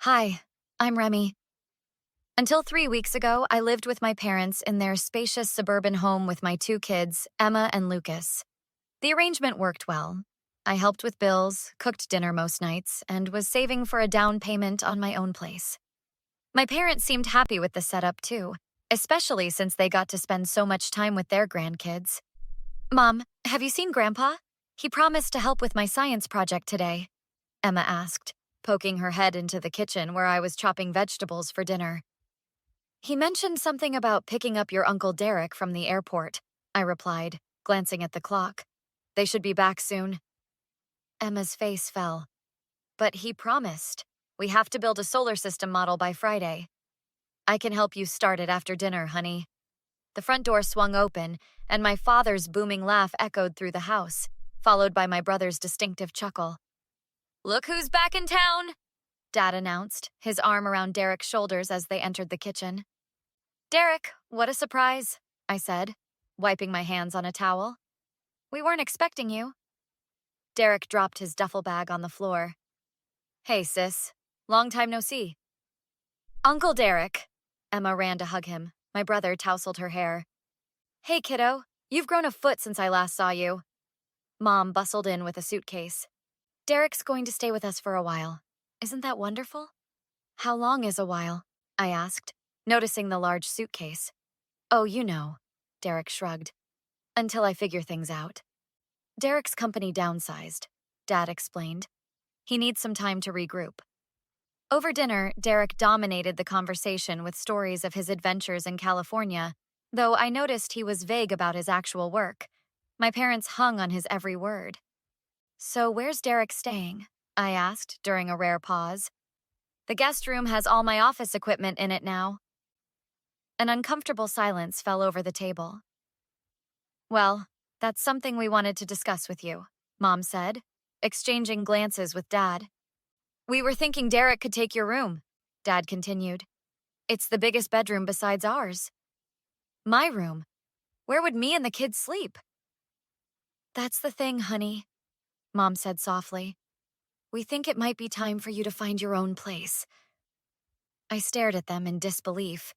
Hi, I'm Remy. Until 3 weeks ago, I lived with my parents in their spacious suburban home with my two kids, Emma and Lucas. The arrangement worked well. I helped with bills, cooked dinner most nights, and was saving for a down payment on my own place. My parents seemed happy with the setup too, especially since they got to spend so much time with their grandkids. Mom, have you seen Grandpa? He promised to help with my science project today, Emma asked, poking her head into the kitchen where I was chopping vegetables for dinner. He mentioned something about picking up your Uncle Derek from the airport, I replied, glancing at the clock. They should be back soon. Emma's face fell. But he promised. We have to build a solar system model by Friday. I can help you start it after dinner, honey. The front door swung open, and my father's booming laugh echoed through the house, followed by my brother's distinctive chuckle. Look who's back in town, Dad announced, his arm around Derek's shoulders as they entered the kitchen. Derek, what a surprise, I said, wiping my hands on a towel. We weren't expecting you. Derek dropped his duffel bag on the floor. Hey, sis. Long time no see. Uncle Derek. Emma ran to hug him. My brother tousled her hair. Hey, kiddo. You've grown a foot since I last saw you. Mom bustled in with a suitcase. Derek's going to stay with us for a while. Isn't that wonderful? How long is a while? I asked, noticing the large suitcase. Oh, you know, Derek shrugged. Until I figure things out. Derek's company downsized, Dad explained. He needs some time to regroup. Over dinner, Derek dominated the conversation with stories of his adventures in California, though I noticed he was vague about his actual work. My parents hung on his every word. So where's Derek staying? I asked during a rare pause. The guest room has all my office equipment in it now. An uncomfortable silence fell over the table. Well, that's something we wanted to discuss with you, Mom said, exchanging glances with Dad. We were thinking Derek could take your room, Dad continued. It's the biggest bedroom besides ours. My room? Where would me and the kids sleep? That's the thing, honey, Mom said softly. We think it might be time for you to find your own place. I stared at them in disbelief.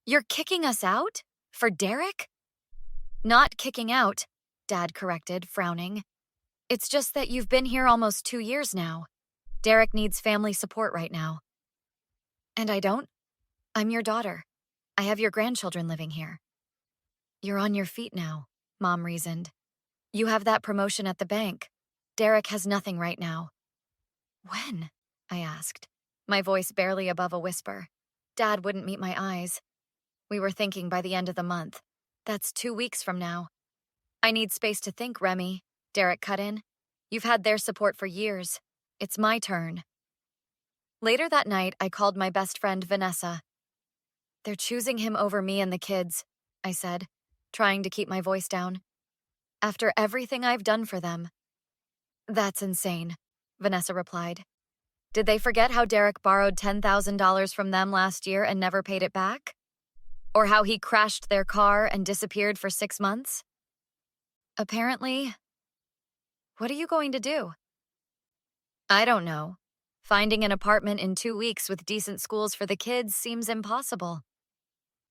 You're kicking us out? For Derek? Not kicking out, Dad corrected, frowning. It's just that you've been here almost 2 years now. Derek needs family support right now. And I don't? I'm your daughter. I have your grandchildren living here. You're on your feet now, Mom reasoned. You have that promotion at the bank. Derek has nothing right now. When? I asked, my voice barely above a whisper. Dad wouldn't meet my eyes. We were thinking by the end of the month. That's 2 weeks from now. I need space to think, Remy, Derek cut in. You've had their support for years. It's my turn. Later that night, I called my best friend, Vanessa. They're choosing him over me and the kids, I said, trying to keep my voice down. After everything I've done for them. That's insane, Vanessa replied. Did they forget how Derek borrowed $10,000 from them last year and never paid it back? Or how he crashed their car and disappeared for 6 months? Apparently. What are you going to do? I don't know. Finding an apartment in 2 weeks with decent schools for the kids seems impossible.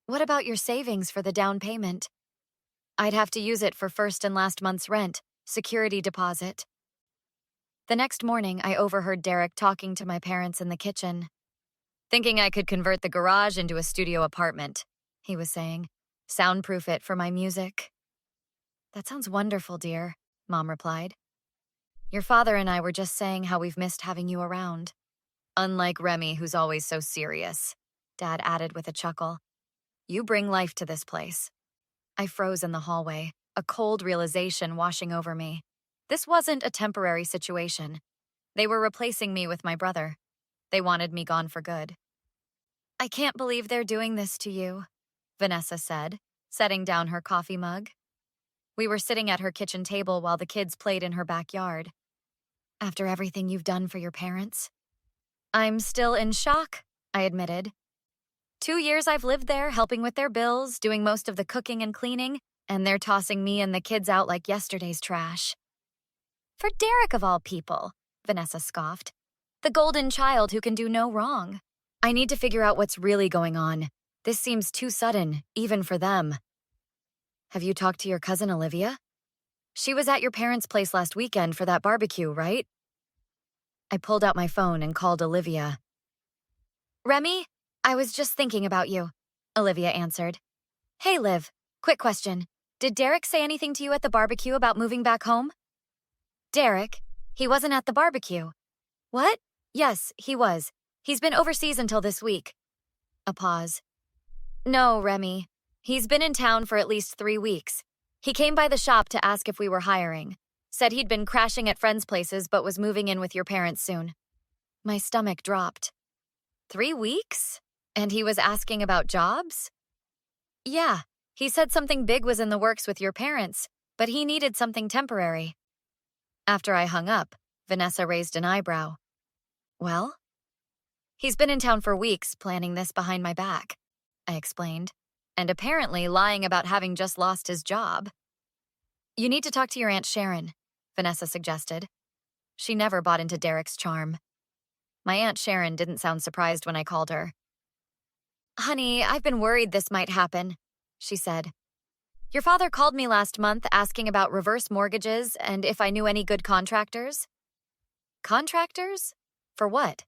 What about your savings for the down payment? I'd have to use it for first and last month's rent, security deposit. The next morning, I overheard Derek talking to my parents in the kitchen. Thinking I could convert the garage into a studio apartment, he was saying. Soundproof it for my music. That sounds wonderful, dear, Mom replied. Your father and I were just saying how we've missed having you around. Unlike Remy, who's always so serious, Dad added with a chuckle. You bring life to this place. I froze in the hallway, a cold realization washing over me. This wasn't a temporary situation. They were replacing me with my brother. They wanted me gone for good. I can't believe they're doing this to you, Vanessa said, setting down her coffee mug. We were sitting at her kitchen table while the kids played in her backyard. After everything you've done for your parents? I'm still in shock, I admitted. 2 years I've lived there, helping with their bills, doing most of the cooking and cleaning, and they're tossing me and the kids out like yesterday's trash. For Derek of all people, Vanessa scoffed. The golden child who can do no wrong. I need to figure out what's really going on. This seems too sudden, even for them. Have you talked to your cousin Olivia? She was at your parents' place last weekend for that barbecue, right? I pulled out my phone and called Olivia. Remy, I was just thinking about you, Olivia answered. Hey, Liv, quick question. Did Derek say anything to you at the barbecue about moving back home? Derek? He wasn't at the barbecue. What? Yes, he was. He's been overseas until this week. A pause. No, Remy. He's been in town for at least 3 weeks. He came by the shop to ask if we were hiring. Said he'd been crashing at friends' places but was moving in with your parents soon. My stomach dropped. 3 weeks? And he was asking about jobs? Yeah, he said something big was in the works with your parents, but he needed something temporary. After I hung up, Vanessa raised an eyebrow. Well? He's been in town for weeks planning this behind my back, I explained, and apparently lying about having just lost his job. You need to talk to your Aunt Sharon, Vanessa suggested. She never bought into Derek's charm. My Aunt Sharon didn't sound surprised when I called her. Honey, I've been worried this might happen, she said. Your father called me last month asking about reverse mortgages and if I knew any good contractors. Contractors? For what?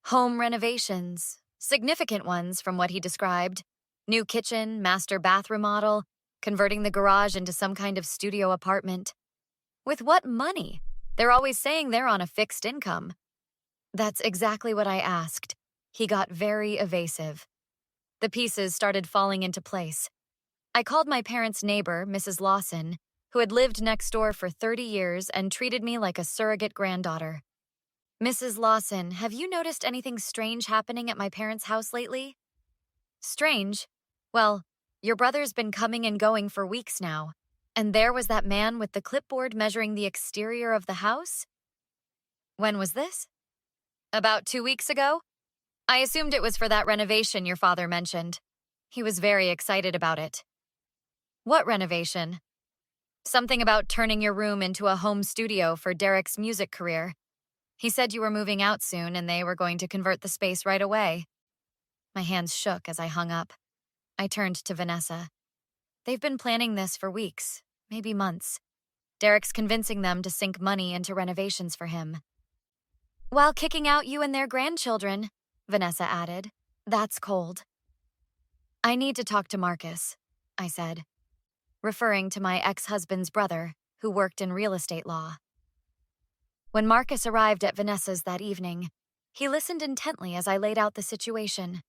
Home renovations. Significant ones from what he described. New kitchen, master bath remodel, converting the garage into some kind of studio apartment. With what money? They're always saying they're on a fixed income. That's exactly what I asked. He got very evasive. The pieces started falling into place. I called my parents' neighbor, Mrs. Lawson, who had lived next door for 30 years and treated me like a surrogate granddaughter. Mrs. Lawson, have you noticed anything strange happening at my parents' house lately? Strange? Well, your brother's been coming and going for weeks now. And there was that man with the clipboard measuring the exterior of the house? When was this? About 2 weeks ago? I assumed it was for that renovation your father mentioned. He was very excited about it. What renovation? Something about turning your room into a home studio for Derek's music career. He said you were moving out soon and they were going to convert the space right away. My hands shook as I hung up. I turned to Vanessa. They've been planning this for weeks, maybe months. Derek's convincing them to sink money into renovations for him. While kicking out you and their grandchildren, Vanessa added. That's cold. I need to talk to Marcus, I said, referring to my ex-husband's brother, who worked in real estate law. When Marcus arrived at Vanessa's that evening, he listened intently as I laid out the situation.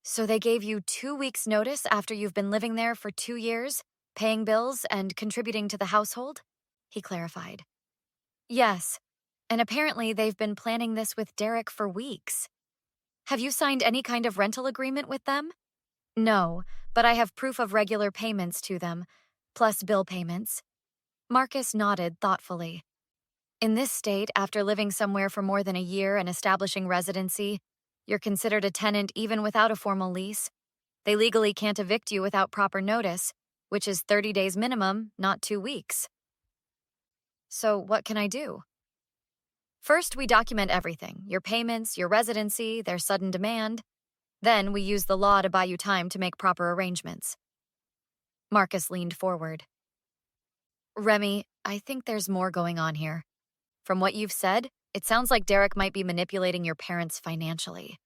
So they gave you 2 weeks' notice after you've been living there for 2 years, paying bills and contributing to the household? He clarified. Yes, and apparently they've been planning this with Derek for weeks. Have you signed any kind of rental agreement with them? No, but I have proof of regular payments to them, plus bill payments. Marcus nodded thoughtfully. In this state, after living somewhere for more than a year and establishing residency, you're considered a tenant even without a formal lease. They legally can't evict you without proper notice, which is 30 days minimum, not 2 weeks. So what can I do? First, we document everything, your payments, your residency, their sudden demand. Then we use the law to buy you time to make proper arrangements. Marcus leaned forward. Remy, I think there's more going on here. From what you've said, it sounds like Derek might be manipulating your parents financially.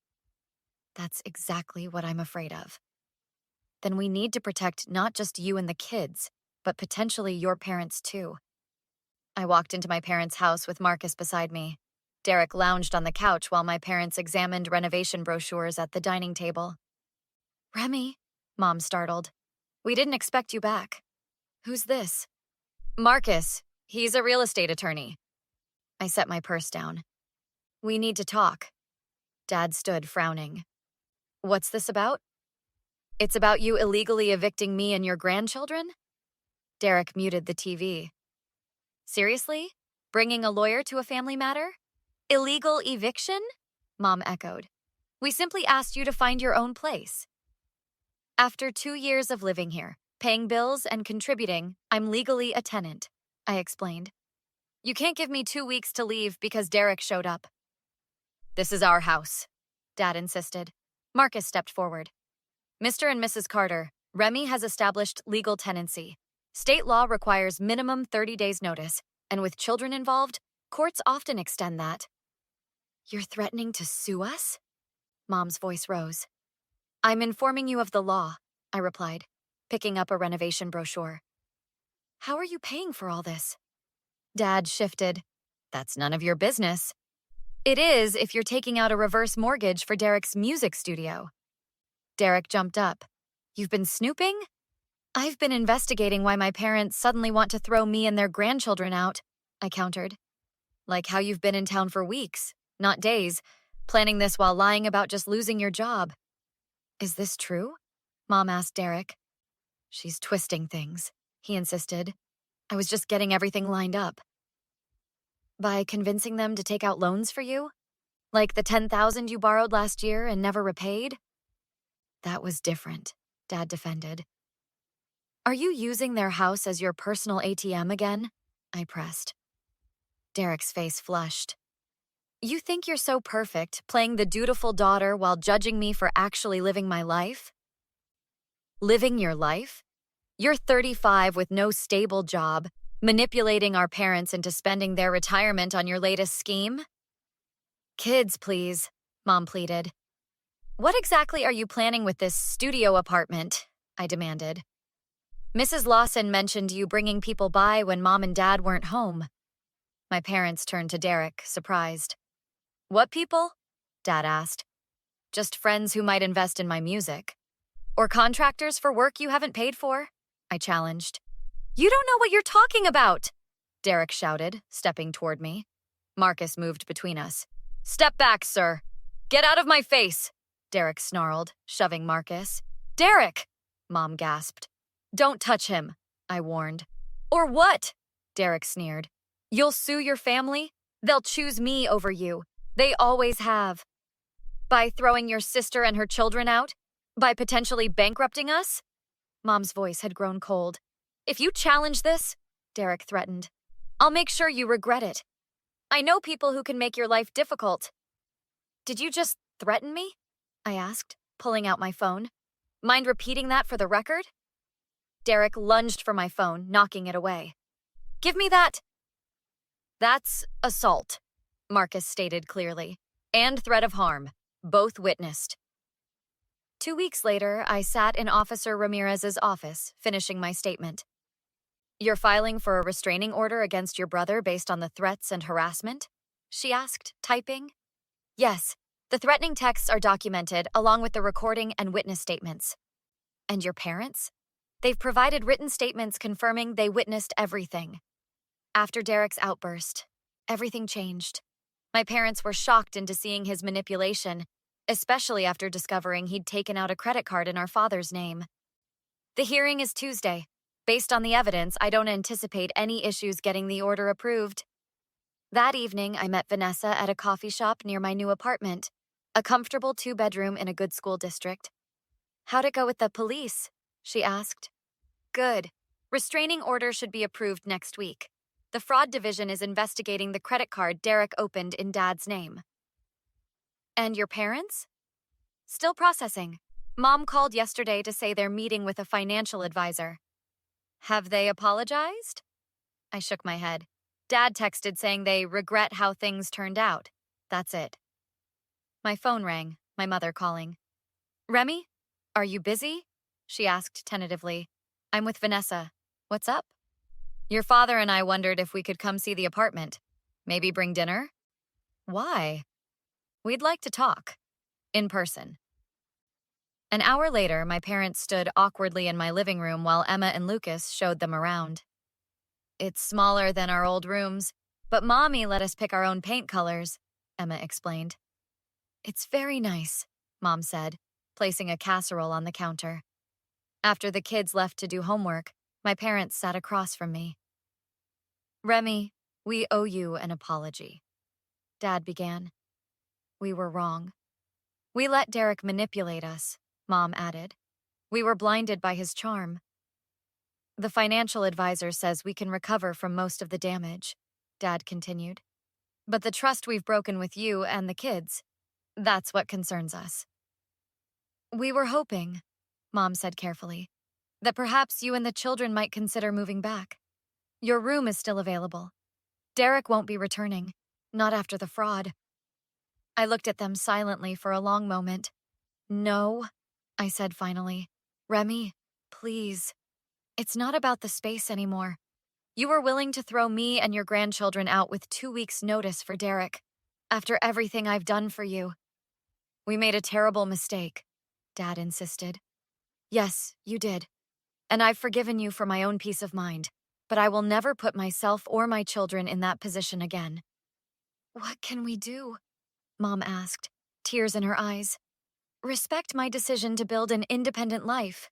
That's exactly what I'm afraid of. Then we need to protect not just you and the kids, but potentially your parents too. I walked into my parents' house with Marcus beside me. Derek lounged on the couch while my parents examined renovation brochures at the dining table. Remy, Mom startled. We didn't expect you back. Who's this? Marcus. He's a real estate attorney. I set my purse down. We need to talk. Dad stood frowning. What's this about? It's about you illegally evicting me and your grandchildren? Derek muted the TV. Seriously? Bringing a lawyer to a family matter? Illegal eviction? Mom echoed. We simply asked you to find your own place. After 2 years of living here, paying bills and contributing, I'm legally a tenant, I explained. You can't give me 2 weeks to leave because Derek showed up. This is our house, Dad insisted. Marcus stepped forward. Mr. and Mrs. Carter, Remy has established legal tenancy. State law requires minimum 30 days notice, and with children involved, courts often extend that. You're threatening to sue us? Mom's voice rose. I'm informing you of the law, I replied, picking up a renovation brochure. How are you paying for all this? Dad shifted. That's none of your business. It is if you're taking out a reverse mortgage for Derek's music studio. Derek jumped up. You've been snooping? I've been investigating why my parents suddenly want to throw me and their grandchildren out, I countered. Like how you've been in town for weeks, not days, planning this while lying about just losing your job. Is this true? Mom asked Derek. She's twisting things, he insisted. I was just getting everything lined up. By convincing them to take out loans for you? Like the $10,000 you borrowed last year and never repaid? That was different, Dad defended. Are you using their house as your personal ATM again? I pressed. Derek's face flushed. You think you're so perfect, playing the dutiful daughter while judging me for actually living my life? Living your life? You're 35 with no stable job, manipulating our parents into spending their retirement on your latest scheme? Kids, please, Mom pleaded. What exactly are you planning with this studio apartment? I demanded. Mrs. Lawson mentioned you bringing people by when Mom and Dad weren't home. My parents turned to Derek, surprised. What people? Dad asked. Just friends who might invest in my music. Or contractors for work you haven't paid for? I challenged. You don't know what you're talking about, Derek shouted, stepping toward me. Marcus moved between us. Step back, sir. Get out of my face, Derek snarled, shoving Marcus. Derek, Mom gasped. Don't touch him, I warned. Or what? Derek sneered. You'll sue your family? They'll choose me over you. They always have. By throwing your sister and her children out? By potentially bankrupting us? Mom's voice had grown cold. If you challenge this, Derek threatened, I'll make sure you regret it. I know people who can make your life difficult. Did you just threaten me? I asked, pulling out my phone. Mind repeating that for the record? Derek lunged for my phone, knocking it away. Give me that. That's assault, Marcus stated clearly, and threat of harm, both witnessed. 2 weeks later, I sat in Officer Ramirez's office, finishing my statement. You're filing for a restraining order against your brother based on the threats and harassment? She asked, typing. Yes, the threatening texts are documented along with the recording and witness statements. And your parents? They've provided written statements confirming they witnessed everything. After Derek's outburst, everything changed. My parents were shocked into seeing his manipulation, especially after discovering he'd taken out a credit card in our father's name. The hearing is Tuesday. Based on the evidence, I don't anticipate any issues getting the order approved. That evening, I met Vanessa at a coffee shop near my new apartment, a comfortable 2-bedroom in a good school district. How'd it go with the police? She asked. Good. Restraining order should be approved next week. The fraud division is investigating the credit card Derek opened in Dad's name. And your parents? Still processing. Mom called yesterday to say they're meeting with a financial advisor. Have they apologized? I shook my head. Dad texted saying they regret how things turned out. That's it. My phone rang, my mother calling. Remy, are you busy? She asked tentatively. I'm with Vanessa. What's up? Your father and I wondered if we could come see the apartment. Maybe bring dinner? Why? We'd like to talk. In person. An hour later, my parents stood awkwardly in my living room while Emma and Lucas showed them around. It's smaller than our old rooms, but Mommy let us pick our own paint colors, Emma explained. It's very nice, Mom said, placing a casserole on the counter. After the kids left to do homework, my parents sat across from me. Remy, we owe you an apology, Dad began. We were wrong. We let Derek manipulate us, Mom added. We were blinded by his charm. The financial advisor says we can recover from most of the damage, Dad continued. But the trust we've broken with you and the kids, that's what concerns us. We were hoping, Mom said carefully, that perhaps you and the children might consider moving back. Your room is still available. Derek won't be returning, not after the fraud. I looked at them silently for a long moment. No, I said finally. Remy, please. It's not about the space anymore. You were willing to throw me and your grandchildren out with 2 weeks' notice for Derek, after everything I've done for you. We made a terrible mistake, Dad insisted. Yes, you did. And I've forgiven you for my own peace of mind, but I will never put myself or my children in that position again. What can we do? Mom asked, tears in her eyes. Respect my decision to build an independent life.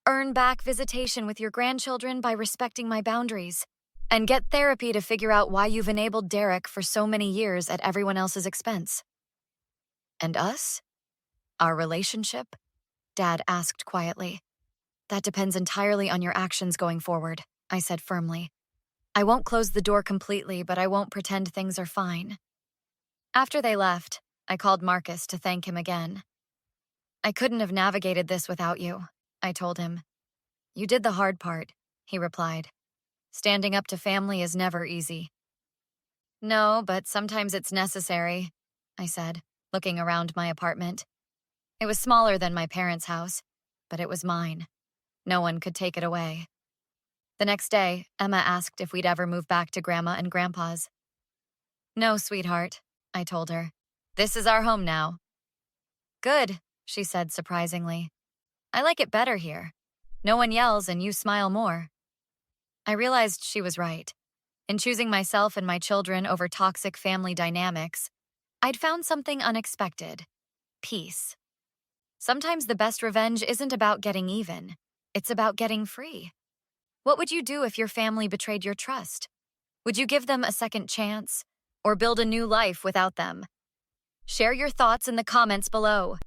Earn back visitation with your grandchildren by respecting my boundaries. And get therapy to figure out why you've enabled Derek for so many years at everyone else's expense. And us? Our relationship? Dad asked quietly. That depends entirely on your actions going forward, I said firmly. I won't close the door completely, but I won't pretend things are fine. After they left, I called Marcus to thank him again. I couldn't have navigated this without you, I told him. You did the hard part, he replied. Standing up to family is never easy. No, but sometimes it's necessary, I said, looking around my apartment. It was smaller than my parents' house, but it was mine. No one could take it away. The next day, Emma asked if we'd ever move back to Grandma and Grandpa's. No, sweetheart, I told her. This is our home now. Good, she said surprisingly. I like it better here. No one yells and you smile more. I realized she was right. In choosing myself and my children over toxic family dynamics, I'd found something unexpected. Peace. Sometimes the best revenge isn't about getting even. It's about getting free. What would you do if your family betrayed your trust? Would you give them a second chance or build a new life without them? Share your thoughts in the comments below.